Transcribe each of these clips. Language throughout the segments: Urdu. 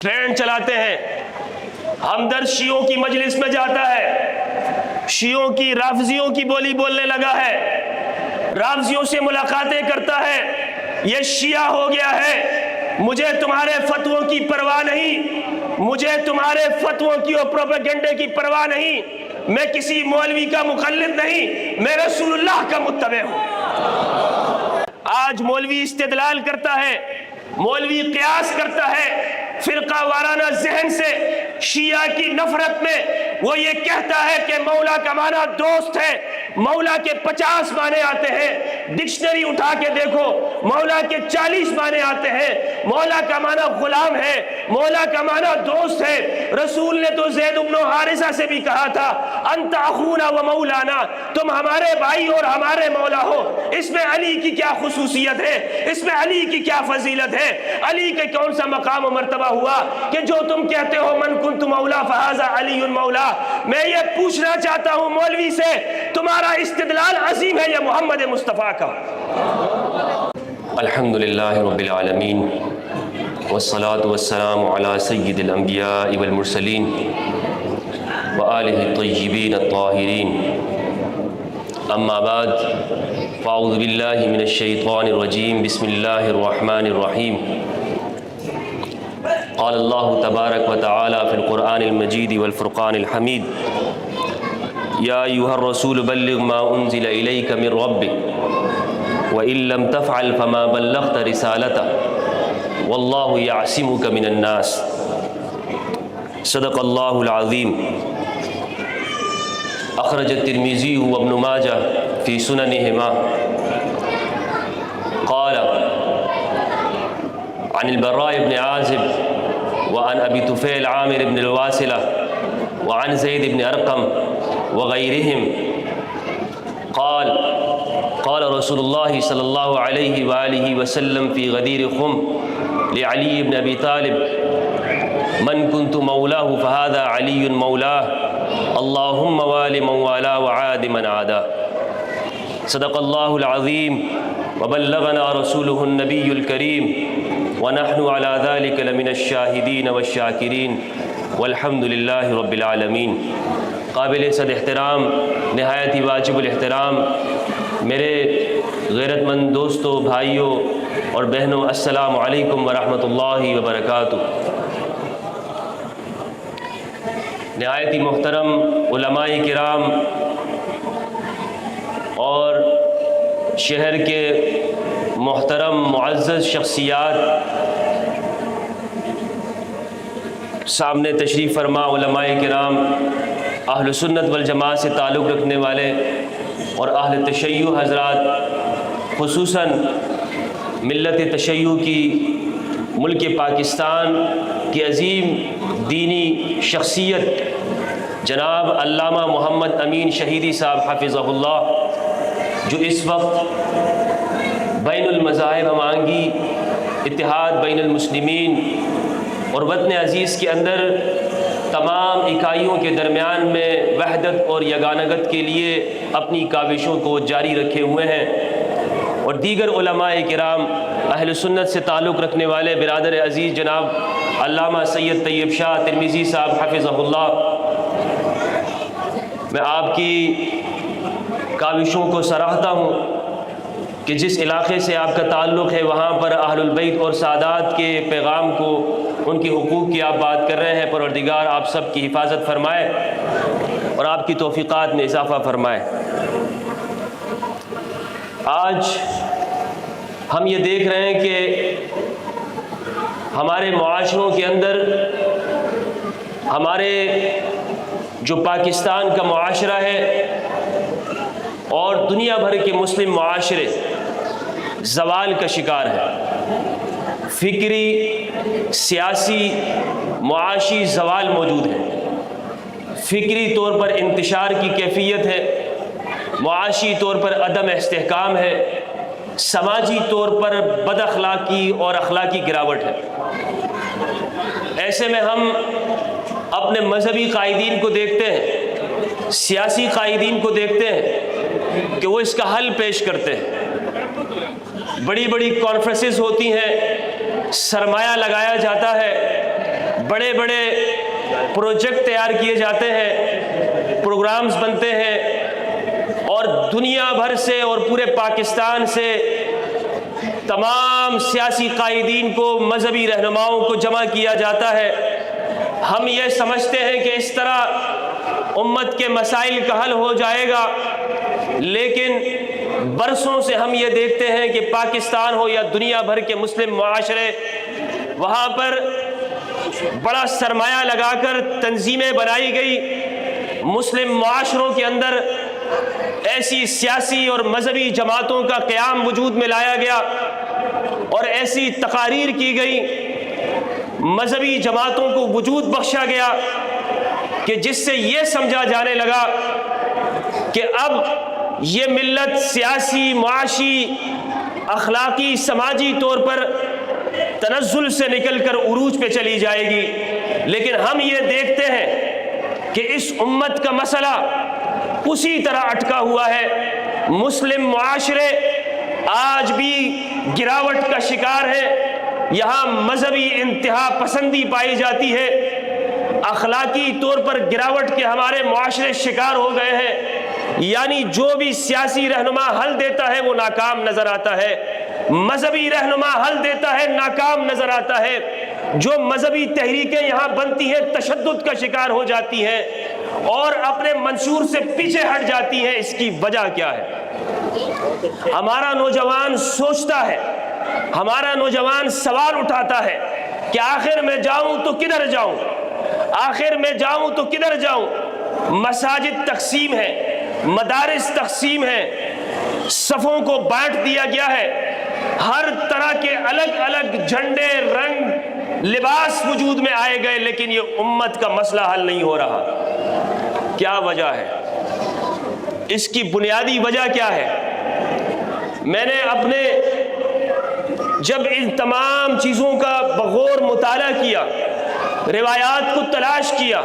ٹرینڈ چلاتے ہیں۔ ہمدرد شیعوں کی مجلس میں جاتا ہے، شیعوں کی رافضیوں کی بولی بولنے لگا ہے، رافضیوں سے ملاقاتیں کرتا ہے، یہ شیعہ ہو گیا ہے، مجھے تمہارے فتووں کی پرواہ نہیں، مجھے تمہارے فتووں کی اور پروپیگنڈے کی پرواہ نہیں، میں کسی مولوی کا مقلد نہیں، میں رسول اللہ کا متبع ہوں۔ آج مولوی استدلال کرتا ہے، مولوی قیاس کرتا ہے، فرقہ وارانہ ذہن سے شیعہ کی نفرت میں وہ یہ کہتا ہے کہ مولا کا معنی دوست ہے، مولا کے 50 معنی آتے ہیں، ڈکشنری اٹھا کے دیکھو مولا کے 40 معنی آتے ہیں، مولا کا معنی غلام ہے، مولا کا معنی دوست ہے۔ رسول نے تو زید بن حارثہ سے بھی کہا تھا انت اخونا و مولانا، تم ہمارے بھائی اور ہمارے مولا ہو۔ اس میں علی کی کیا خصوصیت ہے، اس میں علی کی کیا فضیلت ہے، علی کے کون سا مقام و مرتبہ ہوا کہ جو تم کہتے ہو من کنت مولا فہذا علی مولا۔ میں یہ پوچھنا چاہتا ہوں مولوی سے، تمہارا استدلال عظیم ہے یا محمد مصطفیٰ کا؟ الحمدللہ رب العالمین والصلاة والسلام علی سید الانبیاء والمرسلین وآلہ الطیبین الطاہرین، اما بعد فاعوذ باللہ من الشیطان الرجیم، بسم اللہ الرحمن الرحیم۔ قال اللہ تبارک و تعالی فی القرآن المجید والفرقان الحمید، یا ایہا الرسول بلغ ما انزل الیک من ربک وإن لم تفعل فما بلغت رسالته واللہ یعصمک من الناس، صدق اللہ العظیم۔ اخرج الترمذی وابن ماجہ فی سننہما قال عن البراء بن عازب وعن ابی طفیل عامر بن الواسلہ وعن زید بن ارقم وغیرہم قال قال رسول اللہ صلی اللہ علیہ وآلہ وسلم فی غدیر خم لعلی بن ابی طالب من کنت مولاہ فہذا علی مولاہ اللہم وال من والا وعاد من عادا، صدق اللہ العظیم وبلغنا رسولہ النبی الکریم ونحن على ذلك لمن الشاہدین والشاکرین والحمد للہ رب العالمین۔ قابل صد احترام، نہایت ہی واجب الاحترام میرے غیرت مند دوستوں، بھائیوں اور بہنوں، السلام علیکم ورحمۃ اللہ وبرکاتہ۔ نہایت ہی محترم علماء کرام اور شہر کے محترم معزز شخصیات، سامنے تشریف فرما علماء کرام، اہل سنت والجماعت سے تعلق رکھنے والے اور اہل تشیع حضرات، خصوصاً ملت تشیع کی ملک پاکستان کی عظیم دینی شخصیت جناب علامہ محمد امین شہیدی صاحب حفظہ اللہ، جو اس وقت بین المذاہب ہمانگی، اتحاد بین المسلمین اور وطن عزیز کے اندر تمام اکائیوں کے درمیان میں وحدت اور یگانگت کے لیے اپنی کاوشوں کو جاری رکھے ہوئے ہیں، اور دیگر علماء کرام اہل سنت سے تعلق رکھنے والے برادر عزیز جناب علامہ سید طیب شاہ ترمذی صاحب حفظہ اللہ، میں آپ کی کاوشوں کو سراہتا ہوں کہ جس علاقے سے آپ کا تعلق ہے وہاں پر اہل البیت اور سادات کے پیغام کو، ان کے حقوق کی آپ بات کر رہے ہیں۔ پروردگار آپ سب کی حفاظت فرمائے اور آپ کی توفیقات میں اضافہ فرمائے۔ آج ہم یہ دیکھ رہے ہیں کہ ہمارے معاشروں کے اندر، ہمارے جو پاکستان کا معاشرہ ہے اور دنیا بھر کے مسلم معاشرے زوال کا شکار ہے، فکری، سیاسی، معاشی زوال موجود ہے۔ فکری طور پر انتشار کی کیفیت ہے، معاشی طور پر عدم استحکام ہے، سماجی طور پر بد اخلاقی اور اخلاقی گراوٹ ہے۔ ایسے میں ہم اپنے مذہبی قائدین کو دیکھتے ہیں، سیاسی قائدین کو دیکھتے ہیں کہ وہ اس کا حل پیش کرتے ہیں۔ بڑی بڑی کانفرنسز ہوتی ہیں، سرمایہ لگایا جاتا ہے بڑے بڑے پروجیکٹ تیار کیے جاتے ہیں، پروگرامز بنتے ہیں، اور دنیا بھر سے اور پورے پاکستان سے تمام سیاسی قائدین کو، مذہبی رہنماؤں کو جمع کیا جاتا ہے۔ ہم یہ سمجھتے ہیں کہ اس طرح امت کے مسائل کا حل ہو جائے گا، لیکن برسوں سے ہم یہ دیکھتے ہیں کہ پاکستان ہو یا دنیا بھر کے مسلم معاشرے، وہاں پر بڑا سرمایہ لگا کر تنظیمیں بنائی گئی، مسلم معاشروں کے اندر ایسی سیاسی اور مذہبی جماعتوں کا قیام وجود میں لایا گیا، اور ایسی تقاریر کی گئی، مذہبی جماعتوں کو وجود بخشا گیا کہ جس سے یہ سمجھا جانے لگا کہ اب یہ ملت سیاسی، معاشی، اخلاقی، سماجی طور پر تنزل سے نکل کر عروج پہ چلی جائے گی۔ لیکن ہم یہ دیکھتے ہیں کہ اس امت کا مسئلہ اسی طرح اٹکا ہوا ہے۔ مسلم معاشرے آج بھی گراوٹ کا شکار ہے، یہاں مذہبی انتہا پسندی پائی جاتی ہے، اخلاقی طور پر گراوٹ کے ہمارے معاشرے شکار ہو گئے ہیں، یعنی جو بھی سیاسی رہنما حل دیتا ہے وہ ناکام نظر آتا ہے، مذہبی رہنما حل دیتا ہے ناکام نظر آتا ہے، جو مذہبی تحریکیں یہاں بنتی ہیں تشدد کا شکار ہو جاتی ہیں اور اپنے منشور سے پیچھے ہٹ جاتی ہیں۔ اس کی وجہ کیا ہے؟ ہمارا نوجوان سوچتا ہے، ہمارا نوجوان سوال اٹھاتا ہے کہ آخر میں جاؤں تو کدھر جاؤں، آخر میں جاؤں تو کدھر جاؤں؟ مساجد تقسیم ہے، مدارس تقسیم ہے، صفوں کو بانٹ دیا گیا ہے، ہر طرح کے الگ الگ جھنڈے، رنگ، لباس وجود میں آئے گئے، لیکن یہ امت کا مسئلہ حل نہیں ہو رہا۔ کیا وجہ ہے؟ اس کی بنیادی وجہ کیا ہے؟ میں نے اپنے جب ان تمام چیزوں کا بغور مطالعہ کیا، روایات کو تلاش کیا،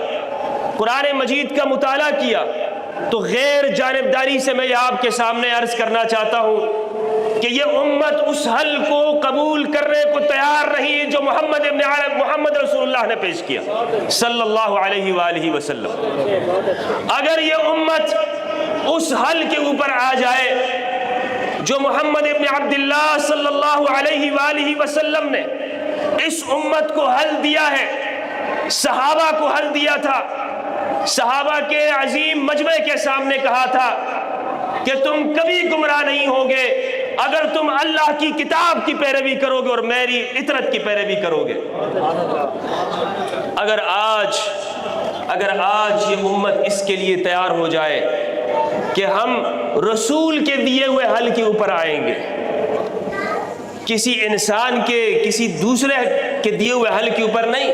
قرآن مجید کا مطالعہ کیا، تو غیر جانبداری سے میں یہ آپ کے سامنے عرض کرنا چاہتا ہوں کہ یہ امت اس حل کو قبول کرنے کو تیار نہیں جو محمد رسول اللہ نے پیش کیا صلی اللہ علیہ وآلہ وسلم۔ اگر یہ امت اس حل کے اوپر آ جائے جو محمد ابن عبداللہ صلی اللہ علیہ وآلہ وسلم نے اس امت کو حل دیا ہے، صحابہ کو حل دیا تھا، صحابہ کے عظیم مجمع کے سامنے کہا تھا کہ تم کبھی گمراہ نہیں ہوگے اگر تم اللہ کی کتاب کی پیروی کرو گے اور میری اطرت کی پیروی کرو گے۔ اگر آج یہ امت اس کے لیے تیار ہو جائے کہ ہم رسول کے دیے ہوئے حل کے اوپر آئیں گے، کسی انسان کے، کسی دوسرے کے دیے ہوئے حل کے اوپر نہیں،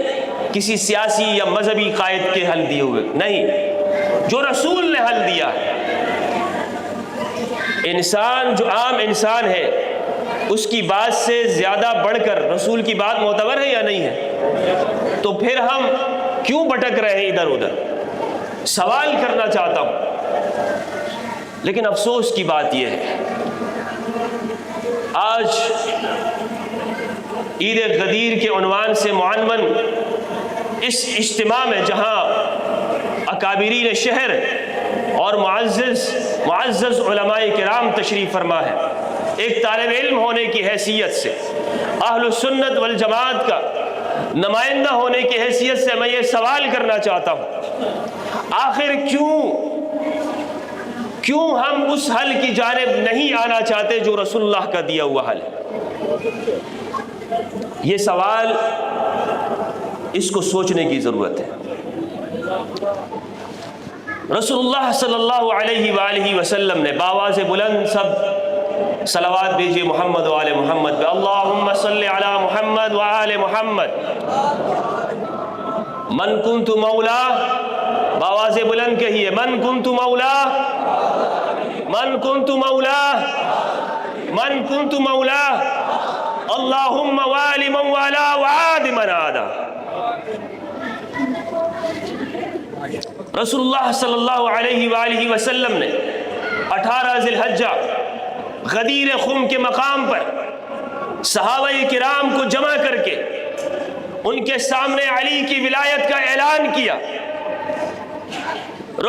کسی سیاسی یا مذہبی قائد کے حل دیے ہوئے نہیں، جو رسول نے حل دیا ہے۔ انسان جو عام انسان ہے اس کی بات سے زیادہ بڑھ کر رسول کی بات معتبر ہے یا نہیں ہے؟ تو پھر ہم کیوں بھٹک رہے ہیں ادھر ادھر؟ سوال کرنا چاہتا ہوں۔ لیکن افسوس کی بات یہ ہے آج عید غدیر کے عنوان سے معنون اس اجتماع میں جہاں اکابرین شہر اور معزز علماء کرام تشریف فرما ہے، ایک طالب علم ہونے کی حیثیت سے، اہل السنت والجماعت کا نمائندہ ہونے کی حیثیت سے میں یہ سوال کرنا چاہتا ہوں، آخر کیوں ہم اس حل کی جانب نہیں آنا چاہتے جو رسول اللہ کا دیا ہوا حل ہے؟ یہ سوال اس کو سوچنے کی ضرورت ہے۔ رسول اللہ صلی اللہ علیہ وآلہ وسلم نے بآواز بلند سب صلوات بھیجیے محمد و آل محمد پہ، اللہم صلی علی محمد و آل محمد۔ من کنت مولا، بآواز بلند کہیے، من کنت مولا، من کنت مولا، من کنت مولا، اللہم والی من والا وعاد من عادا۔ رسول اللہ صلی اللہ علیہ وآلہ وسلم نے 18 ذی الحجہ غدیر خم کے مقام پر صحابہ کرام کو جمع کر کے ان کے سامنے علی کی ولایت کا اعلان کیا۔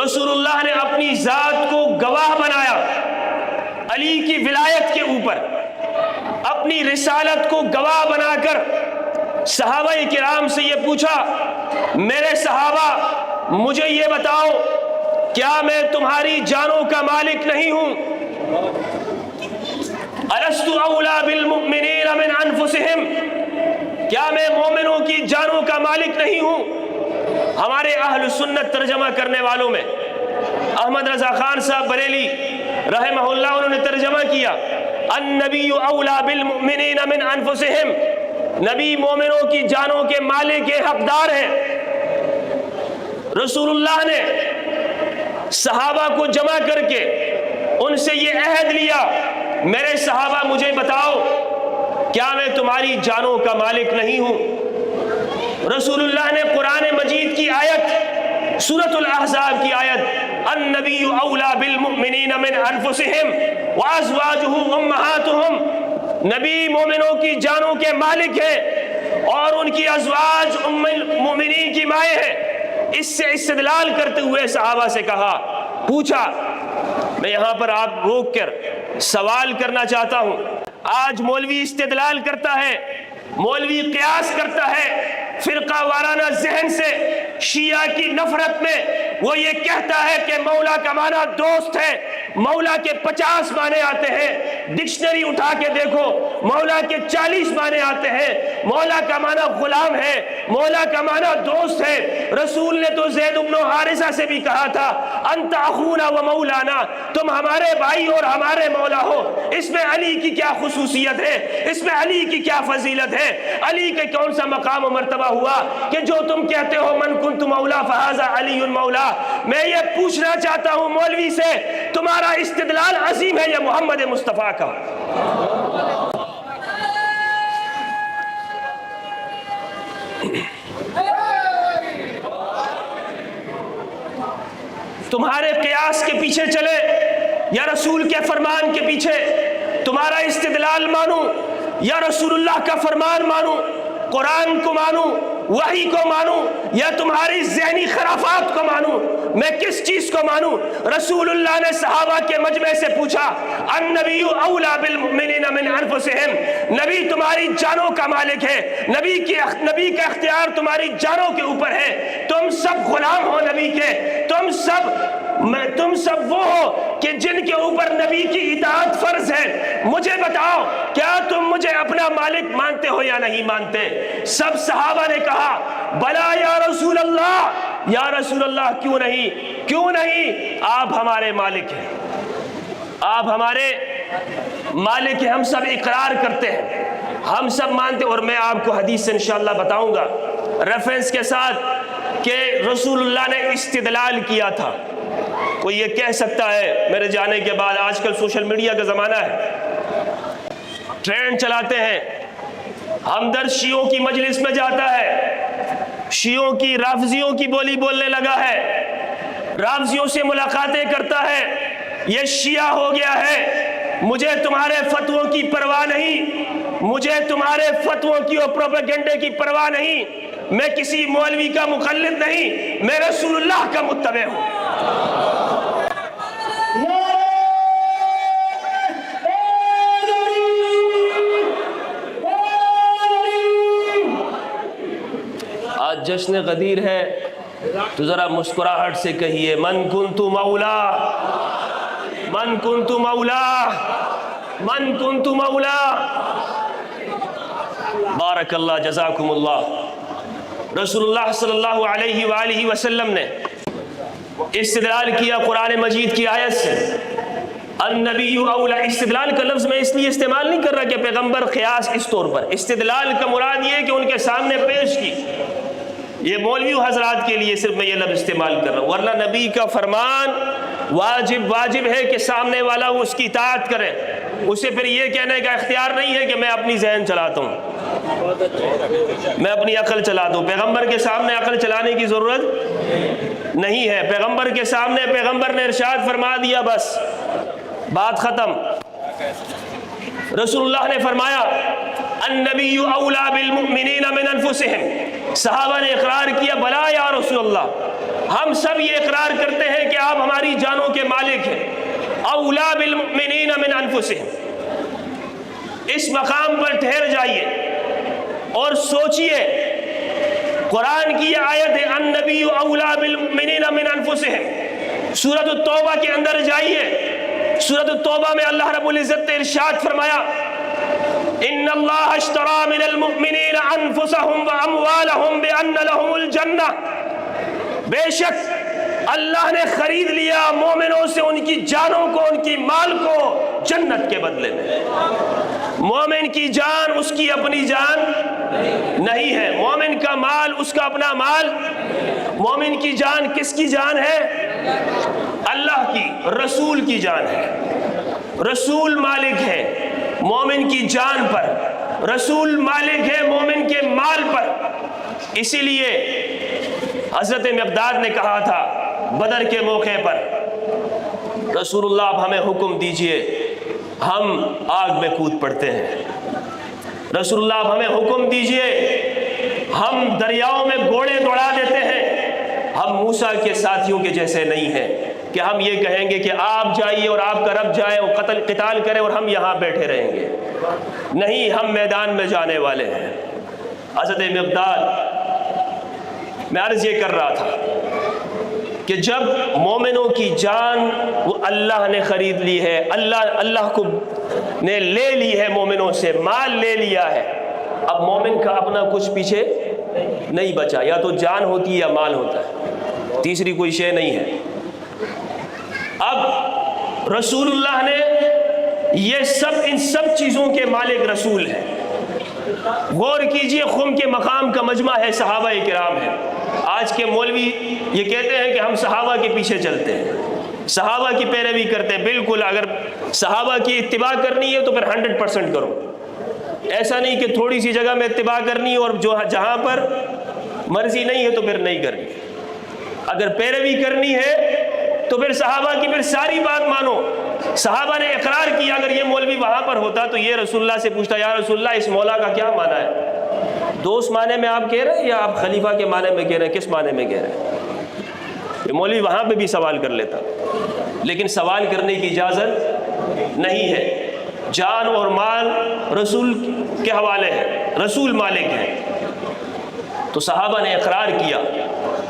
رسول اللہ نے اپنی ذات کو گواہ بنایا علی کی ولایت کے اوپر، اپنی رسالت کو گواہ بنا کر صحابہ کرام سے یہ پوچھا، میرے صحابہ مجھے یہ بتاؤ، کیا میں تمہاری جانوں کا مالک نہیں ہوں؟ الست اولا بالمؤمنین من انفسہم، کیا میں مومنوں کی جانوں کا مالک نہیں ہوں؟ ہمارے اہل سنت ترجمہ کرنے والوں میں احمد رضا خان صاحب بریلی رحمہ اللہ، انہوں نے ترجمہ کیا النبی اولا بالمؤمنین من انفسہم، نبی مومنوں کی جانوں کے مالک حقدار ہیں۔ رسول اللہ نے صحابہ کو جمع کر کے ان سے یہ عہد لیا، میرے صحابہ مجھے بتاؤ، کیا میں تمہاری جانوں کا مالک نہیں ہوں؟ رسول اللہ نے قرآن مجید کی آیت، سورۃ الاحزاب کی آیت النبی اولا بالمؤمنین من انفسہم وازواجہ امہاتہم، نبی مومنوں کی جانوں کے مالک ہیں اور ان کی ازواج ام المؤمنین کی مائیں ہیں۔ اس سے استدلال کرتے ہوئے صحابہ سے کہا، پوچھا، میں یہاں پر آپ روک کر سوال کرنا چاہتا ہوں، آج مولوی استدلال کرتا ہے، مولوی قیاس کرتا ہے فرقہ وارانہ ذہن سے، شیعہ کی نفرت میں وہ یہ کہتا ہے کہ مولا کا معنی دوست ہے، مولا کے 50 معنی آتے ہیں، ڈکشنری اٹھا کے دیکھو مولا کے 40 معنی آتے ہیں، مولا کا معنی غلام ہے، مولا کا معنی دوست ہے۔ رسول نے تو زید بن حارثہ سے بھی کہا تھا انت اخونا و مولانا، تم ہمارے بھائی اور ہمارے مولا ہو۔ اس میں علی کی کیا خصوصیت ہے؟ اس میں علی کی کیا فضیلت ہے؟ علی کے کون سا مقام و مرتبہ ہوا کہ جو تم کہتے ہو من کنت مولا فہذا علی مولا؟ میں یہ پوچھنا چاہتا ہوں مولوی سے، تمہارا استدلال عظیم ہے یا محمد مصطفیٰ کا؟ تمہارے قیاس کے پیچھے چلے یا رسول کے فرمان کے پیچھے؟ تمہارا استدلال مانوں یا رسول اللہ کا فرمان مانوں، قرآن کو مانوں، وحی کو مانوں، یا تمہاری ذہنی خرافات کو مانوں؟ میں کس چیز کو مانوں؟ رسول اللہ نے صحابہ کے مجمع سے پوچھا النبی اولا بالمؤمنین من انفسہم، نبی تمہاری جانوں کا مالک ہے، نبی کا اختیار تمہاری جانوں کے اوپر ہے، تم سب غلام ہو نبی کے، تم سب وہ ہو کہ جن کے اوپر نبی کی اطاعت فرض ہے۔ مجھے بتاؤ، کیا تم مجھے اپنا مالک مانتے ہو یا نہیں مانتے؟ سب صحابہ نے کہا بلا یا رسول اللہ، یا رسول اللہ کیوں نہیں، آپ ہمارے مالک ہیں، آپ ہمارے مالک ہیں، ہم سب اقرار کرتے ہیں، ہم سب مانتے۔ اور میں آپ کو حدیث سے انشاءاللہ بتاؤں گا ریفرنس کے ساتھ کہ رسول اللہ نے استدلال کیا تھا۔ کوئی یہ کہہ سکتا ہے میرے جانے کے بعد، آج کل سوشل میڈیا کا زمانہ ہے، ٹرینڈ چلاتے ہیں، ہمدرد شیعوں کی مجلس میں جاتا ہے، شیعوں کی رافضیوں کی بولی بولنے لگا ہے، رافضیوں سے ملاقاتیں کرتا ہے، یہ شیعہ ہو گیا ہے، مجھے تمہارے فتووں کی پرواہ نہیں، مجھے تمہارے فتووں کی اور پروپیگنڈے کی پرواہ نہیں، میں کسی مولوی کا مقلد نہیں، میں رسول اللہ کا متبع ہوں۔ آج جشن غدیر ہے تو ذرا مسکراہٹ سے کہیے من کنت مولا، من کنت مولا، من کنت مولا۔ بارک اللہ، جزاکم اللہ۔ رسول اللہ صلی اللہ علیہ وآلہ وسلم نے استدلال کیا قرآن مجید کی آیت سے، النبی اولا۔ استدلال کا لفظ میں اس لیے استعمال نہیں کر رہا کہ پیغمبر قیاس، اس طور پر استدلال کا مراد یہ ہے کہ ان کے سامنے پیش کی، یہ مولوی حضرات کے لیے صرف میں یہ لفظ استعمال کر رہا ہوں، ورنہ نبی کا فرمان واجب ہے کہ سامنے والا اس کی اطاعت کرے، اسے پھر یہ کہنے کا اختیار نہیں ہے کہ میں اپنی ذہن چلاتا ہوں، میں اپنی عقل چلاتا ہوں۔ پیغمبر کے سامنے عقل چلانے کی ضرورت نہیں ہے، پیغمبر کے سامنے پیغمبر نے ارشاد فرما دیا، بس بات ختم۔ رسول اللہ نے فرمایا النبی اولا بالمؤمنین من انفسہم، صحابہ نے اقرار کیا بلا یا رسول اللہ، ہم سب یہ اقرار کرتے ہیں کہ آپ ہماری جانوں کے مالک ہیں، اولا بالمؤمنین من انفسہم۔ اس مقام پر ٹھہر جائیے اور سوچئے، قرآن کی یہ آیت ہے النبی اولا بالمؤمنین من انفسہم، سورۃ التوبہ کے اندر جائیے، سورۃ التوبہ میں اللہ رب العزت نے ارشاد فرمایا ان اللہ اشتری من المؤمنین انفسہم واموالہم بان لہم الجنہ، بے شک اللہ نے خرید لیا مومنوں سے ان کی جانوں کو، ان کی مال کو جنت کے بدلے میں۔ مومن کی جان اس کی اپنی جان نہیں ہے، مومن کا مال اس کا اپنا مال، مومن کی جان کس کی جان ہے؟ اللہ کی، رسول کی جان ہے، رسول مالک ہے مومن کی جان پر، رسول مالک ہے مومن کے مال پر۔ اسی لیے حضرت مقداد نے کہا تھا بدر کے موقع پر، رسول اللہ اب ہمیں حکم دیجئے، ہم آگ میں کود پڑتے ہیں، رسول اللہ اب ہمیں حکم دیجئے، ہم دریاؤں میں گھوڑے دوڑا دیتے ہیں، ہم موسیٰ کے ساتھیوں کے جیسے نہیں ہیں کہ ہم یہ کہیں گے کہ آپ جائیے اور آپ کا رب جائے اور قتال کرے اور ہم یہاں بیٹھے رہیں گے، نہیں، ہم میدان میں جانے والے ہیں۔ حضرت مقداد، میں عرض یہ کر رہا تھا کہ جب مومنوں کی جان وہ اللہ نے خرید لی ہے، اللہ کو نے لے لی ہے، مومنوں سے مال لے لیا ہے، اب مومن کا اپنا کچھ پیچھے نہیں بچا، یا تو جان ہوتی ہے یا مال ہوتا ہے، تیسری کوئی شے نہیں ہے۔ اب رسول اللہ نے یہ سب، ان سب چیزوں کے مالک رسول ہیں۔ غور کیجئے، خم کے مقام کا مجمع ہے، صحابہ کرام ہیں۔ آج کے مولوی یہ کہتے ہیں کہ ہم صحابہ کے پیچھے چلتے ہیں، صحابہ کی پیروی کرتے ہیں۔ بالکل، اگر صحابہ کی اتباع کرنی ہے تو پھر 100% کرو، ایسا نہیں کہ تھوڑی سی جگہ میں اتباع کرنی ہے اور جہاں پر مرضی نہیں ہے تو پھر نہیں کرنی۔ اگر پیروی کرنی ہے تو پھر صحابہ کی پھر ساری بات مانو۔ صحابہ نے اقرار کیا، اگر یہ مولوی وہاں پر ہوتا تو یہ رسول اللہ سے پوچھتا یا رسول اللہ اس مولا کا کیا معنی ہے؟ دوست معنی میں آپ کہہ رہے ہیں یا آپ خلیفہ کے معنی میں کہہ رہے ہیں؟ کس معنی میں کہہ رہے ہیں؟ یہ مولوی وہاں پہ بھی سوال کر لیتا، لیکن سوال کرنے کی اجازت نہیں ہے۔ جان اور مال رسول کے حوالے ہے، رسول مالک ہے۔ تو صحابہ نے اقرار کیا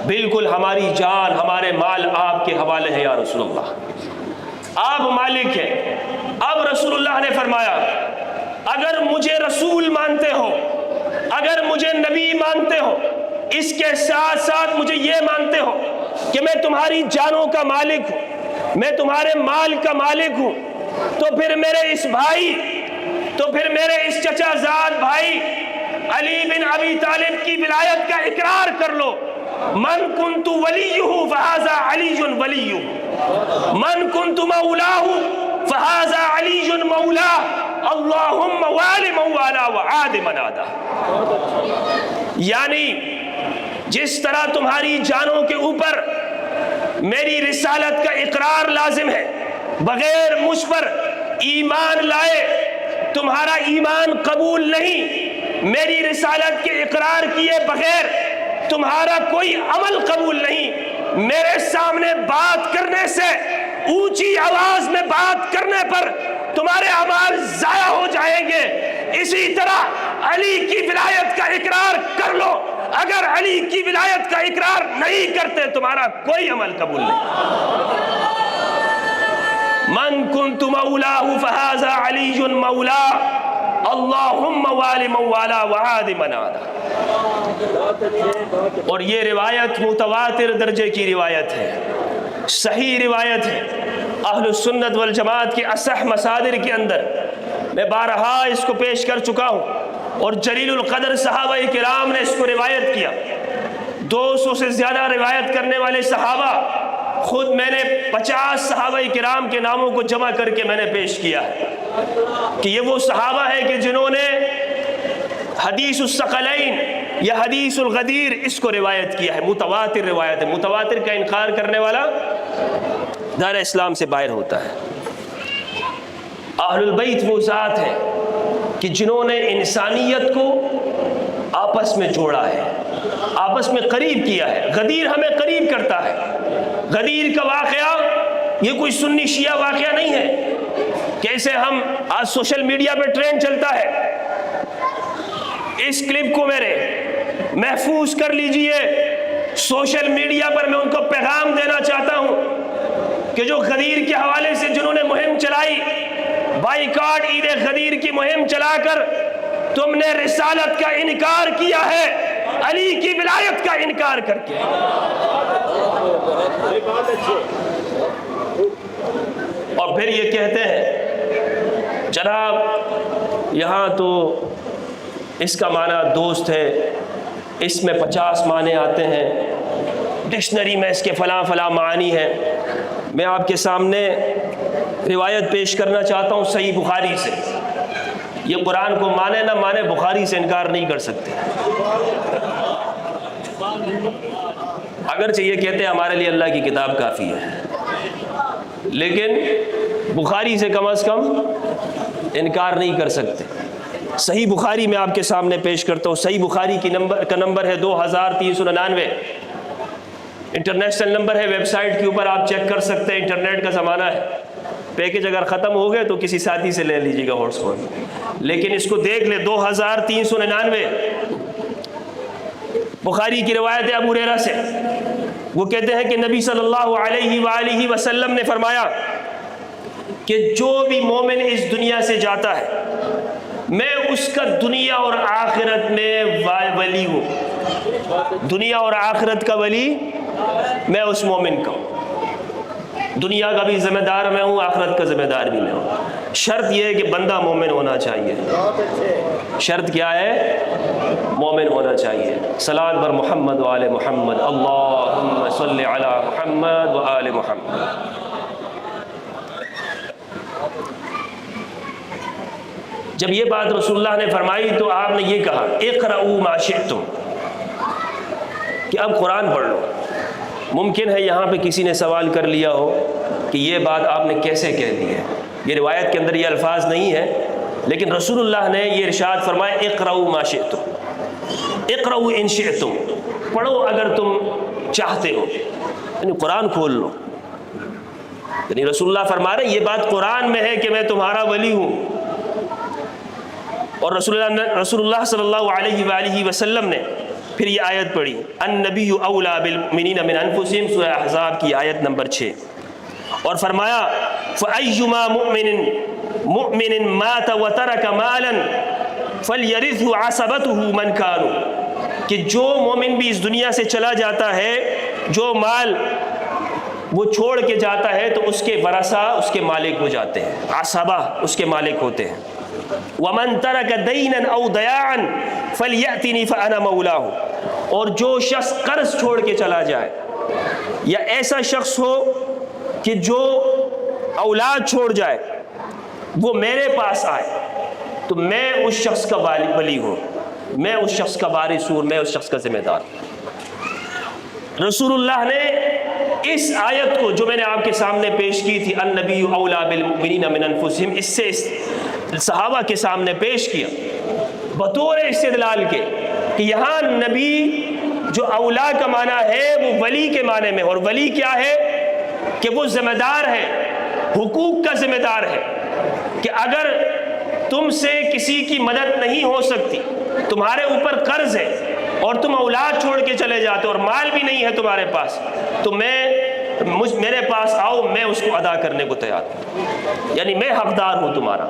بالکل ہماری جان، ہمارے مال آپ کے حوالے ہے یا رسول اللہ، آپ مالک ہیں۔ اب رسول اللہ نے فرمایا اگر مجھے رسول مانتے ہو، اگر مجھے نبی مانتے ہو، اس کے ساتھ ساتھ مجھے یہ مانتے ہو کہ میں تمہاری جانوں کا مالک ہوں، میں تمہارے مال کا مالک ہوں، تو پھر میرے اس بھائی، تو پھر میرے اس چچا زاد بھائی علی بن ابی طالب کی ولایت کا اقرار کر لو۔ من کنت ولیہ فہذا علی ولیہ، من کنت مولاہ فہذا علی مولاہ، اللہم والی من والا وعاد من عادا۔ یعنی جس طرح تمہاری جانوں کے اوپر میری رسالت کا اقرار لازم ہے، بغیر مجھ پر ایمان لائے تمہارا ایمان قبول نہیں، میری رسالت کے اقرار کیے بغیر تمہارا کوئی عمل قبول نہیں، میرے سامنے بات کرنے سے، اونچی آواز میں بات کرنے پر تمہارے اعمال ضائع ہو جائیں گے۔ اسی طرح علی کی ولایت کا اقرار کر لو، اگر علی کی ولایت کا اقرار نہیں کرتے تمہارا کوئی عمل قبول نہیں۔ من کنت مولاہ فہذا علی مولا، اللہم والی من والا وعاد من عادا۔ اور یہ روایت متواتر درجے کی روایت ہے، صحیح روایت ہے، اہل السنت والجماعت کے اصح مصادر کے اندر میں بارہا اس کو پیش کر چکا ہوں، اور جلیل القدر صحابہ کرام نے اس کو روایت کیا۔ 200 سے زیادہ روایت کرنے والے صحابہ، خود میں نے 50 صحابہ کرام کے ناموں کو جمع کر کے میں نے پیش کیا ہے کہ یہ وہ صحابہ ہیں کہ جنہوں نے حدیث الثقلین یا حدیث الغدیر اس کو روایت کیا ہے، متواتر روایت ہے۔ متواتر کا انکار کرنے والا دار اسلام سے باہر ہوتا ہے۔ اہل البیت وہ ذات ہے کہ جنہوں نے انسانیت کو آپس میں جوڑا ہے، آپس میں قریب کیا ہے۔ غدیر ہمیں قریب کرتا ہے۔ غدیر کا واقعہ یہ کوئی سنی شیعہ واقعہ نہیں ہے، کیسے ہم آج سوشل میڈیا پہ ٹرینڈ چلتا ہے۔ اس کلپ کو میرے محفوظ کر لیجئے، سوشل میڈیا پر میں ان کو پیغام دینا چاہتا ہوں کہ جو غدیر کے حوالے سے جنہوں نے مہم چلائی، بائیکاٹ عید غدیر کی مہم چلا کر تم نے رسالت کا انکار کیا ہے، علی کی ولایت کا انکار کر کے۔ اور پھر یہ کہتے ہیں جناب یہاں تو اس کا معنی دوست ہے، اس میں 50 معنی آتے ہیں، ڈکشنری میں اس کے فلاں فلاں معنی ہیں۔ میں آپ کے سامنے روایت پیش کرنا چاہتا ہوں صحیح بخاری سے۔ یہ قرآن کو مانے نہ مانے، بخاری سے انکار نہیں کر سکتے، اگرچہ یہ کہتے ہیں ہمارے لیے اللہ کی کتاب کافی ہے، لیکن بخاری سے کم از کم انکار نہیں کر سکتے۔ صحیح بخاری میں آپ کے سامنے پیش کرتا ہوں۔ صحیح بخاری کا نمبر ہے 2399، انٹرنیشنل نمبر ہے، ویب سائٹ کے اوپر آپ چیک کر سکتے ہیں، انٹرنیٹ کا زمانہ ہے۔ پیکج اگر ختم ہو گئے تو کسی ساتھی سے لے لیجیے گا ہاٹ اسپاٹ، لیکن اس کو دیکھ لیں۔ 2399 بخاری کی روایت ہے ابو ہریرہ سے، وہ کہتے ہیں کہ نبی صلی اللہ علیہ وآلہ وسلم نے فرمایا کہ جو بھی مومن اس دنیا سے جاتا ہے میں اس کا دنیا اور آخرت میں ولی ہوں، دنیا اور آخرت کا ولی میں اس مومن کا ہوں، دنیا کا بھی ذمہ دار میں ہوں، آخرت کا ذمہ دار بھی میں ہوں۔ شرط یہ ہے کہ بندہ مومن ہونا چاہیے۔ شرط کیا ہے؟ مومن ہونا چاہیے۔ صلوات بر محمد و آل محمد، اللہم صلی علی محمد و آل محمد۔ جب یہ بات رسول اللہ نے فرمائی تو آپ نے یہ کہا اقرؤوا ما شئتم، کہ اب قرآن پڑھ لو۔ ممکن ہے یہاں پہ کسی نے سوال کر لیا ہو کہ یہ بات آپ نے کیسے کہہ دی ہے، یہ روایت کے اندر یہ الفاظ نہیں ہے، لیکن رسول اللہ نے یہ ارشاد فرمایا اقرؤوا ما شئتم، اقرؤوا ان شئتم، پڑھو اگر تم چاہتے ہو، یعنی قرآن کھول لو۔ یعنی رسول اللہ فرما رہے ہیں یہ بات قرآن میں ہے کہ میں تمہارا ولی ہوں۔ اور رسول اللہ صلی اللہ علیہ وآلہ وسلم نے پھر یہ آیت پڑھی، النبی اولا بالمؤمنین من انفسہم، سورہ احزاب کی آیت نمبر 6، اور فرمایا فأیما مؤمن مات وترک مالا فلیرثہ عصبتہ من کانوا، کہ جو مومن بھی اس دنیا سے چلا جاتا ہے، جو مال وہ چھوڑ کے جاتا ہے تو اس کے ورثہ اس کے مالک ہو جاتے ہیں، عصبہ اس کے مالک ہوتے ہیں۔ وَمَن تَرَكَ دَيْنًا أَوْ ضَيَاعًا فَلْيَأْتِنِي فَأَنَا مَوْلَاهُ، اور جو شخص قرض چھوڑ کے چلا جائے یا ایسا شخص ہو کہ جو اولاد چھوڑ جائے وہ میرے پاس آئے تو میں اس شخص کا ولی ہوں، میں اس شخص کا وارث ہوں، میں اس شخص کا ذمہ دار ہوں۔ رسول اللہ نے اس آیت کو جو میں نے آپ کے سامنے پیش کی تھی، النبی اولا بالمؤمنین من انفسہم، اس سے صحابہ کے سامنے پیش کیا بطور استدلال کے کہ یہاں نبی جو اولا کا معنی ہے وہ ولی کے معنی میں، اور ولی کیا ہے کہ وہ ذمہ دار ہے، حقوق کا ذمہ دار ہے، کہ اگر تم سے کسی کی مدد نہیں ہو سکتی، تمہارے اوپر قرض ہے اور تم اولاد چھوڑ کے چلے جاتے اور مال بھی نہیں ہے تمہارے پاس، تو میرے پاس آؤ، میں اس کو ادا کرنے کو تیار ہوں، یعنی میں حقدار ہوں تمہارا۔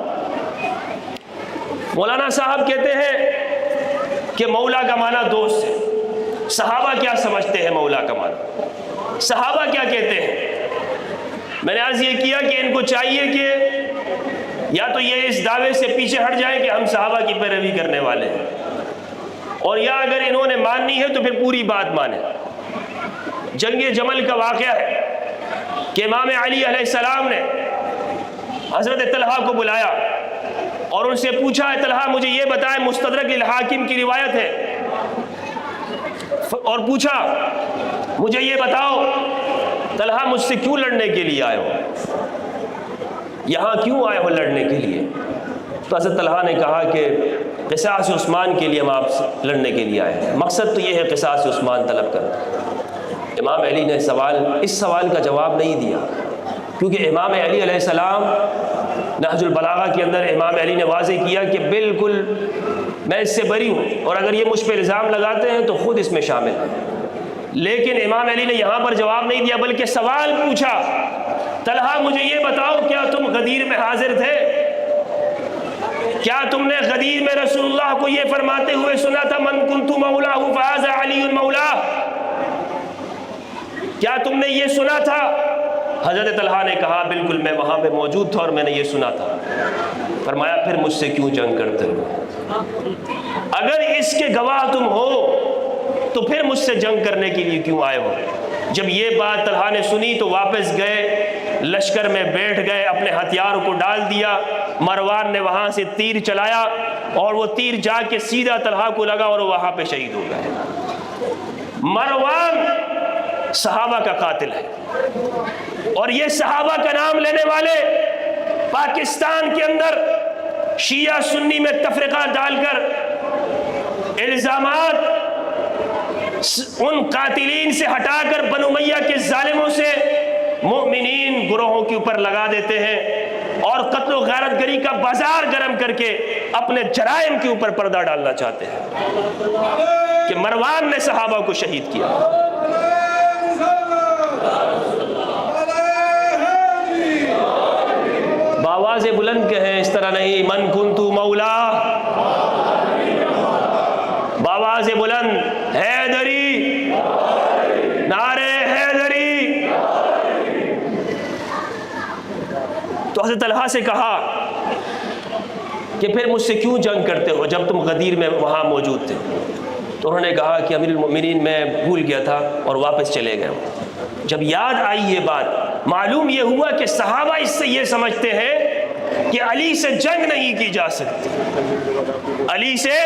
مولانا صاحب کہتے ہیں کہ مولا کا معنی دوست ہے۔ صحابہ کیا سمجھتے ہیں مولا کا معنی؟ صحابہ کیا کہتے ہیں؟ میں نے عرض یہ کیا کہ ان کو چاہیے کہ یا تو یہ اس دعوے سے پیچھے ہٹ جائیں کہ ہم صحابہ کی پیروی کرنے والے ہیں، اور یا اگر انہوں نے ماننی ہے تو پھر پوری بات مانیں۔ جنگ جمل کا واقعہ ہے کہ امام علی علیہ السلام نے حضرت طلحہ کو بلایا اور ان سے پوچھا، طلحہ مجھے یہ بتائیں، مستدرک الحاکم کی روایت ہے، اور پوچھا مجھے یہ بتاؤ طلحہ مجھ سے کیوں لڑنے کے لیے آئے ہو، یہاں کیوں آئے ہو لڑنے کے لیے؟ تو حضرت طلحہ نے کہا کہ قصاص عثمان کے لیے ہم آپ سے لڑنے کے لیے آئے ہیں، مقصد تو یہ ہے قصاص عثمان طلب کرنا۔ امام علی نے اس سوال کا جواب نہیں دیا، کیونکہ امام علی علیہ السلام نہج البلاغہ کے اندر امام علی نے واضح کیا کہ بالکل میں اس سے بری ہوں، اور اگر یہ مجھ پہ الزام لگاتے ہیں تو خود اس میں شامل ہیں۔ لیکن امام علی نے یہاں پر جواب نہیں دیا، بلکہ سوال پوچھا، طلحہ مجھے یہ بتاؤ، کیا تم غدیر میں حاضر تھے؟ کیا تم نے غدیر میں رسول اللہ کو یہ فرماتے ہوئے سنا تھا من کنت مولا فہذا علی مولا؟ کیا تم نے یہ سنا تھا؟ حضرت طلحہ نے کہا بالکل میں وہاں پہ موجود تھا اور میں نے یہ سنا تھا۔ فرمایا پھر مجھ سے کیوں جنگ کرتے ہو؟ اگر اس کے گواہ تم ہو تو پھر مجھ سے جنگ کرنے کے لیے کیوں آئے ہو؟ جب یہ بات طلحہ نے سنی تو واپس گئے، لشکر میں بیٹھ گئے، اپنے ہتھیاروں کو ڈال دیا۔ مروان نے وہاں سے تیر چلایا اور وہ تیر جا کے سیدھا طلحہ کو لگا اور وہ وہاں پہ شہید ہو گئے۔ مروان صحابہ کا قاتل ہے، اور یہ صحابہ کا نام لینے والے پاکستان کے اندر شیعہ سنی میں تفرقہ ڈال کر الزامات ان قاتلین سے ہٹا کر بنو امیہ کے ظالموں سے مومنین گروہوں کے اوپر لگا دیتے ہیں، اور قتل و غارت گری کا بازار گرم کر کے اپنے جرائم کے اوپر پردہ ڈالنا چاہتے ہیں کہ مروان نے صحابہ کو شہید کیا۔ بآواز بلند کہیں، اس طرح نہیں، من کنت مولا، بآواز بلند، حیدری، نعرے حیدری۔ تو حضرت طلحہ سے کہا کہ پھر مجھ سے کیوں جنگ کرتے ہو جب تم غدیر میں وہاں موجود تھے؟ تو انہوں نے کہا کہ امیر المؤمنین میں بھول گیا تھا اور واپس چلے گئے۔ جب یاد آئی یہ بات، معلوم یہ ہوا کہ صحابہ اس سے یہ سمجھتے ہیں کہ علی سے جنگ نہیں کی جا سکتی، علی سے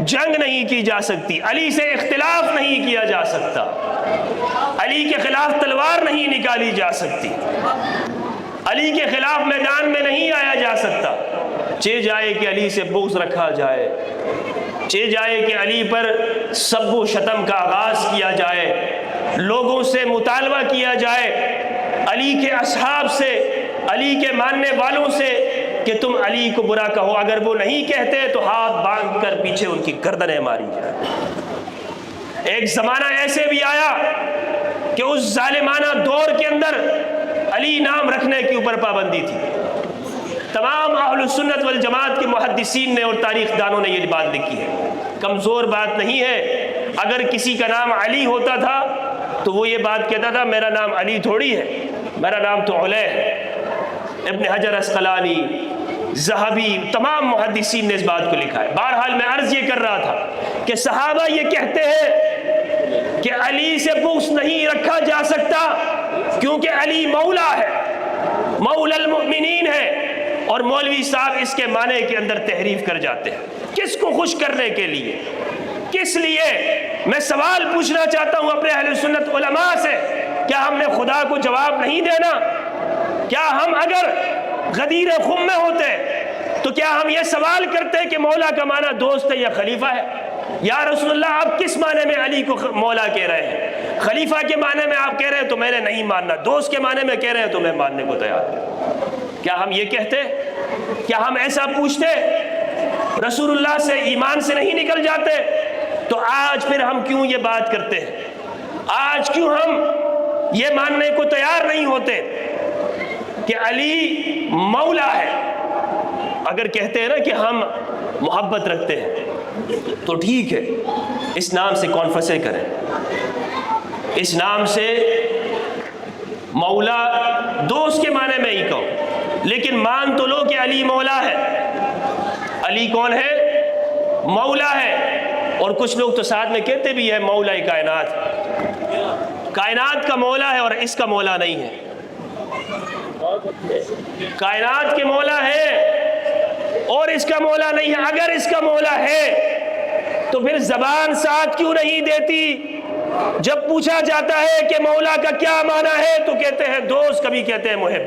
جنگ نہیں کی جا سکتی، علی سے اختلاف نہیں کیا جا سکتا، علی کے خلاف تلوار نہیں نکالی جا سکتی، علی کے خلاف میدان میں نہیں آیا جا سکتا۔ چہ جائے کہ علی سے بغض رکھا جائے، چہ جائے کہ علی پر سب و شتم کا آغاز کیا جائے، لوگوں سے مطالبہ کیا جائے، علی کے اصحاب سے، علی کے ماننے والوں سے کہ تم علی کو برا کہو، اگر وہ نہیں کہتے تو ہاتھ باندھ کر پیچھے ان کی گردنیں ماری جائے۔ ایک زمانہ ایسے بھی آیا کہ اس ظالمانہ دور کے اندر علی نام رکھنے کے اوپر پابندی تھی۔ تمام اہل سنت والجماعت کے محدثین نے اور تاریخ دانوں نے یہ بات لکھی ہے، کمزور بات نہیں ہے۔ اگر کسی کا نام علی ہوتا تھا تو وہ یہ بات کہتا تھا میرا نام علی تھوڑی ہے، میرا نام تو علیہ ہے۔ ابن حجر اسقلانی، ذہبی، تمام محدثین نے اس بات کو لکھا ہے۔ بہرحال میں عرض یہ کر رہا تھا کہ صحابہ یہ کہتے ہیں کہ علی سے بغض نہیں رکھا جا سکتا کیونکہ علی مولا ہے، مولا المؤمنین ہے، اور مولوی صاحب اس کے معنی کے اندر تحریف کر جاتے ہیں۔ کس کو خوش کرنے کے لیے؟ کس لیے؟ میں سوال پوچھنا چاہتا ہوں اپنے اہل سنت علماء سے، کیا ہم نے خدا کو جواب نہیں دینا؟ کیا ہم اگر غدیر خم میں ہوتے تو کیا ہم یہ سوال کرتے کہ مولا کا معنی دوست ہے یا خلیفہ ہے؟ یا رسول اللہ آپ کس معنی میں علی کو مولا کہہ رہے ہیں؟ خلیفہ کے معنی میں آپ کہہ رہے ہیں تو میں نے نہیں ماننا، دوست کے معنی میں کہہ رہے ہیں تو میں ماننے کو تیار ہوں۔ کیا ہم یہ کہتے؟ کیا ہم ایسا پوچھتے؟ رسول اللہ سے ایمان سے نہیں نکل جاتے؟ تو آج پھر ہم کیوں یہ بات کرتے ہیں؟ آج کیوں ہم یہ ماننے کو تیار نہیں ہوتے کہ علی مولا ہے؟ اگر کہتے ہیں نا کہ ہم محبت رکھتے ہیں تو ٹھیک ہے، اس نام سے کانفرنسیں کریں، اس نام سے مولا دوست کے معنی میں ہی کہو، لیکن مان تو لو کہ علی مولا ہے۔ علی کون ہے؟ مولا ہے۔ اور کچھ لوگ تو ساتھ میں کہتے بھی ہے مولا کائنات، کائنات کا مولا ہے اور اس کا مولا نہیں ہے۔ کائنات کے مولا ہے اور اس کا مولا نہیں ہے۔ اگر اس کا مولا ہے تو پھر زبان ساتھ کیوں نہیں دیتی؟ جب پوچھا جاتا ہے کہ مولا کا کیا معنی ہے تو کہتے ہیں دوست، کبھی کہتے ہیں محب۔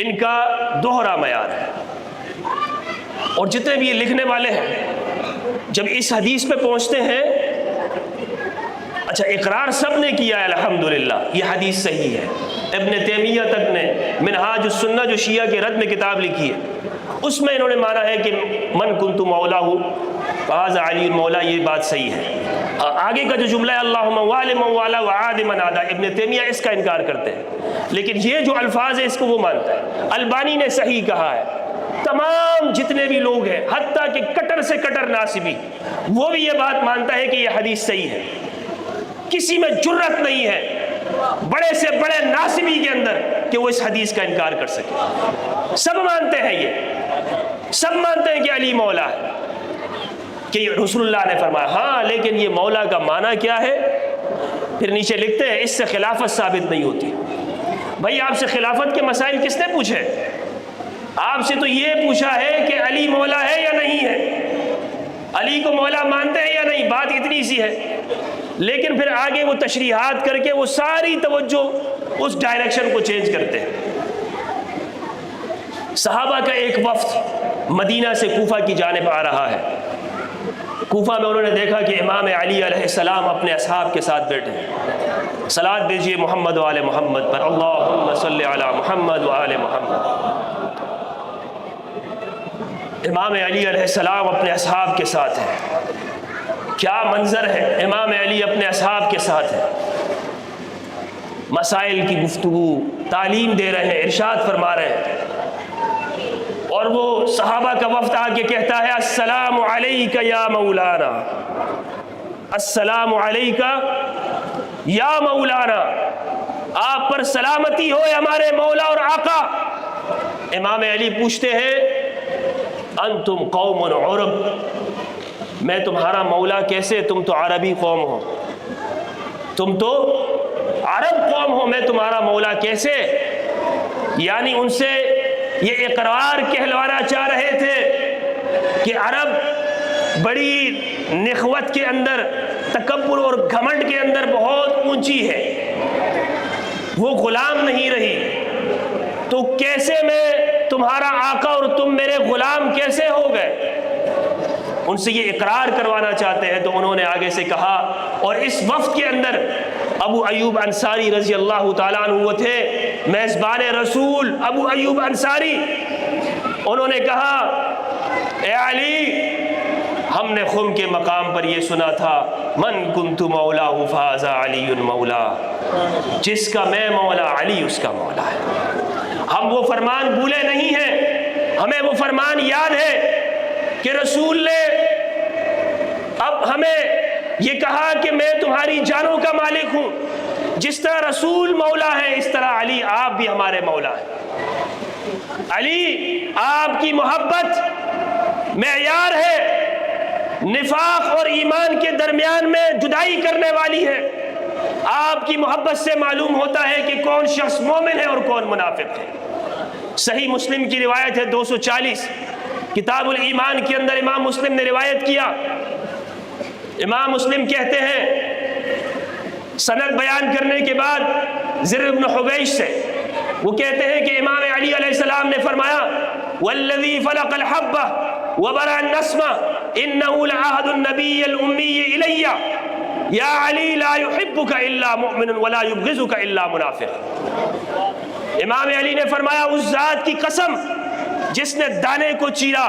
ان کا دوہرا معیار ہے. اور جتنے بھی یہ لکھنے والے ہیں جب اس حدیث پہ پہنچتے ہیں، اچھا اقرار سب نے کیا ہے الحمدللہ یہ حدیث صحیح ہے. ابن تیمیہ تک نے منہاج السنہ جو شیعہ کے رد میں کتاب لکھی ہے اس میں انہوں نے مانا ہے کہ من کنت مولا فہذا علی مولا، یہ بات صحیح ہے. آگے کا جو جملہ ہے اللہم وال من والا وعاد من عادا، ابن تیمیہ اس کا انکار کرتے ہیں، لیکن یہ جو الفاظ ہے اس کو وہ مانتا ہے. البانی نے صحیح کہا ہے. تمام جتنے بھی لوگ ہیں حتیٰ کہ کٹر سے کٹر ناصبی وہ بھی یہ بات مانتا ہے کہ یہ حدیث صحیح ہے. کسی میں جرت نہیں ہے بڑے سے بڑے ناصبی کے اندر کہ وہ اس حدیث کا انکار کر سکے. سب مانتے ہیں، یہ سب مانتے ہیں کہ علی مولا ہے، کہ رسول اللہ نے فرمایا. ہاں لیکن یہ مولا کا معنی کیا ہے؟ پھر نیچے لکھتے ہیں اس سے خلافت ثابت نہیں ہوتی. بھائی آپ سے خلافت کے مسائل کس نے پوچھے؟ آپ سے تو یہ پوچھا ہے کہ علی مولا ہے یا نہیں ہے، علی کو مولا مانتے ہیں یا نہیں، بات اتنی سی ہے. لیکن پھر آگے وہ تشریحات کر کے وہ ساری توجہ اس ڈائریکشن کو چینج کرتے ہیں. صحابہ کا ایک وفد مدینہ سے کوفہ کی جانب آ رہا ہے. کوفہ میں انہوں نے دیکھا کہ امام علی علیہ السلام اپنے اصحاب کے ساتھ بیٹھے ہیں. صلوات بھیجیے محمد و آل محمد پر، اللہم صلی علی محمد و آل محمد. امام علی علیہ السلام اپنے اصحاب کے ساتھ ہیں. کیا منظر ہے، امام علی اپنے اصحاب کے ساتھ ہیں، مسائل کی گفتگو تعلیم دے رہے ہیں، ارشاد فرما رہے ہیں. اور وہ صحابہ کا وفد آ کے کہتا ہے السلام علیکہ یا مولانا، السلام علیکہ یا مولانا، آپ پر سلامتی ہو ہمارے مولا اور آقا. امام علی پوچھتے ہیں انتم قوم عرب، میں تمہارا مولا کیسے، تم تو عربی قوم ہو، تم تو عرب قوم ہو، میں تمہارا مولا کیسے؟ یعنی ان سے یہ اقرار کہلوانا چاہ رہے تھے کہ عرب بڑی نخوت کے اندر، تکبر اور گھمنڈ کے اندر بہت اونچی ہے، وہ غلام نہیں رہی، تو کیسے میں تمہارا آقا اور تم میرے غلام کیسے ہو گئے؟ ان سے یہ اقرار کروانا چاہتے ہیں. تو انہوں نے آگے سے کہا، اور اس وفد کے اندر ابو ایوب انصاری رضی اللہ تعالیٰ عنہ وہ تھے، میزبان رسول ابو ایوب انصاری. انہوں نے کہا اے علی، ہم نے خم کے مقام پر یہ سنا تھا من کنت مولا فہذا علی مولا، جس کا میں مولا علی اس کا مولا ہے. ہم وہ فرمان بھولے نہیں ہیں، ہمیں وہ فرمان یاد ہے کہ رسول نے اب ہمیں یہ کہا کہ میں تمہاری جانوں کا مالک ہوں. جس طرح رسول مولا ہے اس طرح علی آپ بھی ہمارے مولا ہیں. علی آپ کی محبت معیار ہے، نفاق اور ایمان کے درمیان میں جدائی کرنے والی ہے. آپ کی محبت سے معلوم ہوتا ہے کہ کون شخص مومن ہے اور کون منافق ہے. صحیح مسلم کی روایت ہے 240 کتاب الایمان کے اندر امام مسلم نے روایت کیا. امام مسلم کہتے ہیں سند بیان کرنے کے بعد زر بن حبیش سے، وہ کہتے ہیں کہ امام علی علیہ السلام نے فرمایا والذی فلق الحبہ وبرأ النسمہ انہ لعہد النبی الامی الی یا علی لا يحبک الا مؤمن ولا یبغضک الا منافق. امام علی نے فرمایا اس ذات کی قسم جس نے دانے کو چیرا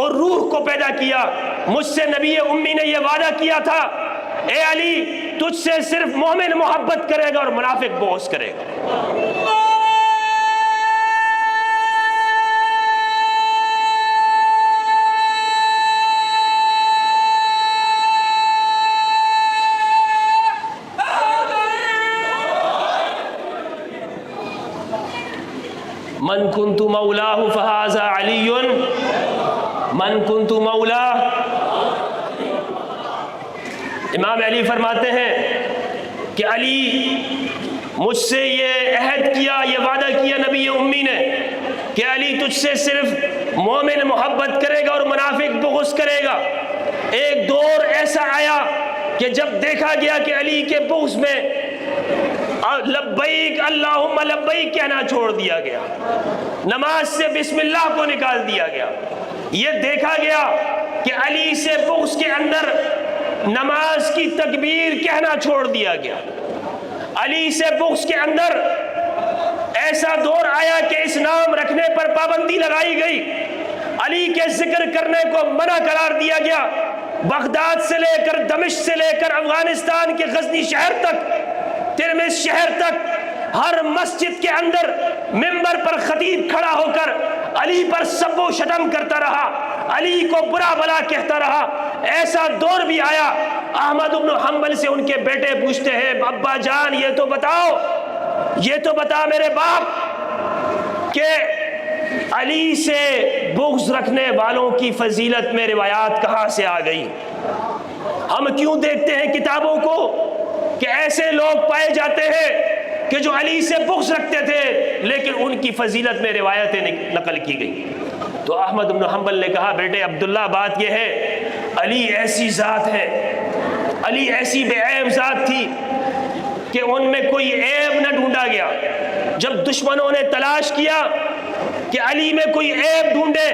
اور روح کو پیدا کیا، مجھ سے نبی امی نے یہ وعدہ کیا تھا اے علی تجھ سے صرف مومن محبت کرے گا اور منافق بغض کرے گا. من کنت مولاہ فہذا علی، من کنت مولا. امام علی فرماتے ہیں کہ علی مجھ سے یہ عہد کیا، یہ وعدہ کیا نبی امی نے کہ علی تجھ سے صرف مومن محبت کرے گا اور منافق بغض کرے گا. ایک دور ایسا آیا کہ جب دیکھا گیا کہ علی کے بغض میں لبیک اللہم لبیک کہنا چھوڑ دیا گیا. نماز سے بسم اللہ کو نکال دیا گیا۔ یہ دیکھا گیا کہ علی سے بغض کے اندر نماز کی تکبیر کہنا چھوڑ دیا گیا۔ علی سے بغض کے اندر ایسا دور آیا کہ اس نام رکھنے پر پابندی لگائی گئی، علی کے ذکر کرنے کو منع قرار دیا گیا۔ بغداد سے لے کر دمشق سے لے کر افغانستان کے غزنی شہر تک، ترمذ شہر تک، ہر مسجد کے اندر منبر پر خطیب کھڑا ہو کر علی پر سب و شتم کرتا رہا، علی کو برا بلا کہتا رہا۔ ایسا دور بھی آیا، احمد بن حنبل سے ان کے بیٹے پوچھتے ہیں، ابا جان یہ تو بتاؤ، یہ تو بتا میرے باپ کہ علی سے بغض رکھنے والوں کی فضیلت میں روایات کہاں سے آ گئی؟ ہم کیوں دیکھتے ہیں کتابوں کو کہ ایسے لوگ پائے جاتے ہیں کہ جو علی سے بغض رکھتے تھے لیکن ان کی فضیلت میں روایتیں نقل کی گئی؟ تو احمد بن حنبل نے کہا، بیٹے عبداللہ بات یہ ہے، علی ایسی ذات ہے، علی ایسی بے عیب ذات تھی کہ ان میں کوئی عیب نہ ڈھونڈا گیا۔ جب دشمنوں نے تلاش کیا کہ علی میں کوئی عیب ڈھونڈے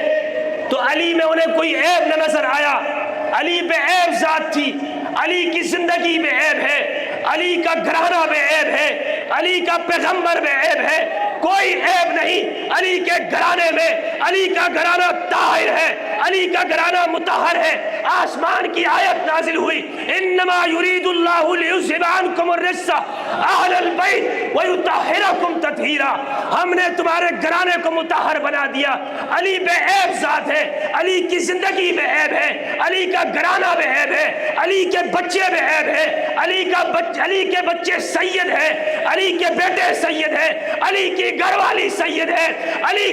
تو علی میں انہیں کوئی عیب نہ نظر آیا۔ علی بے عیب ذات تھی، علی کی زندگی بے عیب ہے، علی کا گھرانہ بے عیب ہے، علی کا پیغمبر بے عیب ہے، کوئی عیب نہیں علی کے گھرانے میں۔ علی کا گھرانہ طاہر ہے، علی کا گھرانہ مطہر ہے۔ آسمان کی آیت نازل ہوئی، انما یرید اللہ لیذھب عنکم الرجس اہل البیت ویطہرکم تطہیرا۔ ہم نے تمہارے گھرانے کو مطہر بنا دیا۔ علی بے عیب ذات ہے، علی کی زندگی بے عیب ہے، علی کا گھرانہ بے عیب ہے، علی کے بچے بے عیب ہے، علی کے بچے سید ہیں، علی کے بیٹے سید ہیں، علی کی گھر والی سید ہے، علی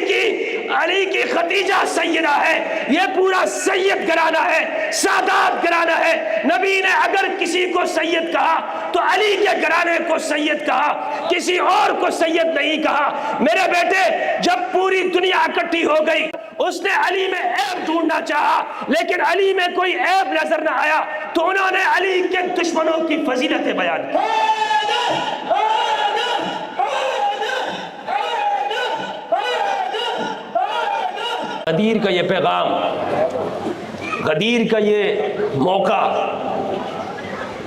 کی خدیجہ سیدہ ہے۔ یہ پورا سید گھرانہ ہے، سادات گھرانہ ہے۔ نبی نے اگر کسی کو سید کہا تو علی کے گھرانے کو سید کہا، کسی اور کو سید نہیں کہا۔ میرے بیٹے، جب پوری دنیا اکٹھی ہو گئی، اس نے علی میں عیب ڈھونڈنا چاہا لیکن علی میں کوئی عیب نظر نہ آیا، تو انہوں نے علی کے دشمنوں کی فضیلتیں بیان کی۔ غدیر کا یہ پیغام، غدیر کا یہ موقع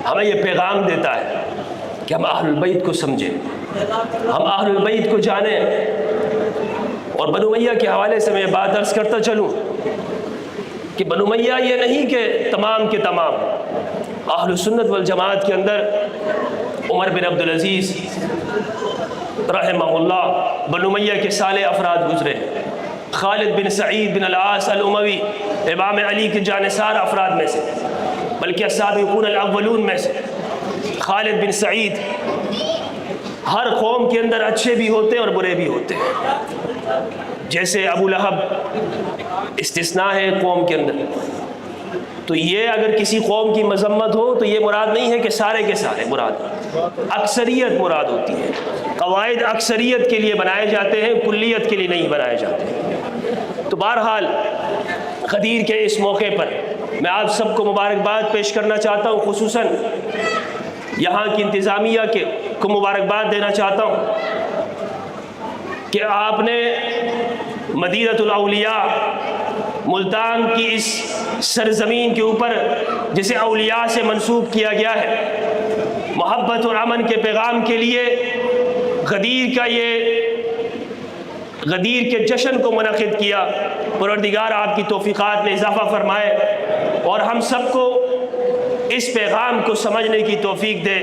ہمیں یہ پیغام دیتا ہے کہ ہم اہل البیت کو سمجھیں، ہم اہل البیت کو جانیں۔ اور بنو امیہ کے حوالے سے میں بات عرض کرتا چلوں کہ بنو امیہ یہ نہیں کہ تمام کے تمام، اہل سنت والجماعت کے اندر عمر بن عبدالعزیز رحمہ اللہ بنو امیہ کے صالح افراد گزرے، خالد بن سعید بن العاص الاموی امام علی کے جانثار افراد میں سے، بلکہ السابقون الاولون میں سے۔ خالد بن سعید، ہر قوم کے اندر اچھے بھی ہوتے ہیں اور برے بھی ہوتے ہیں، جیسے ابو لہب استثناء ہے قوم کے اندر۔ تو یہ اگر کسی قوم کی مذمت ہو تو یہ مراد نہیں ہے کہ سارے کے سارے مراد، اکثریت مراد ہوتی ہے۔ قواعد اکثریت کے لیے بنائے جاتے ہیں، کلیت کے لیے نہیں بنائے جاتے۔ تو بہرحال غدیر کے اس موقع پر میں آپ سب کو مبارکباد پیش کرنا چاہتا ہوں، خصوصاً یہاں کی انتظامیہ کو مبارکباد دینا چاہتا ہوں کہ آپ نے مدینۃ الاولیاء، ملتان کی اس سرزمین کے اوپر جسے اولیاء سے منسوب کیا گیا ہے، محبت اور امن کے پیغام کے لیے غدیر کے جشن کو منعقد کیا۔ پروردگار آپ کی توفیقات میں اضافہ فرمائے اور ہم سب کو اس پیغام کو سمجھنے کی توفیق دے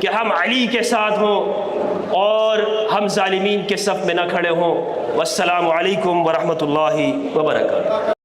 کہ ہم علی کے ساتھ ہوں اور ہم ظالمین کے صف میں نہ کھڑے ہوں۔ والسلام علیکم ورحمۃ اللہ وبرکاتہ۔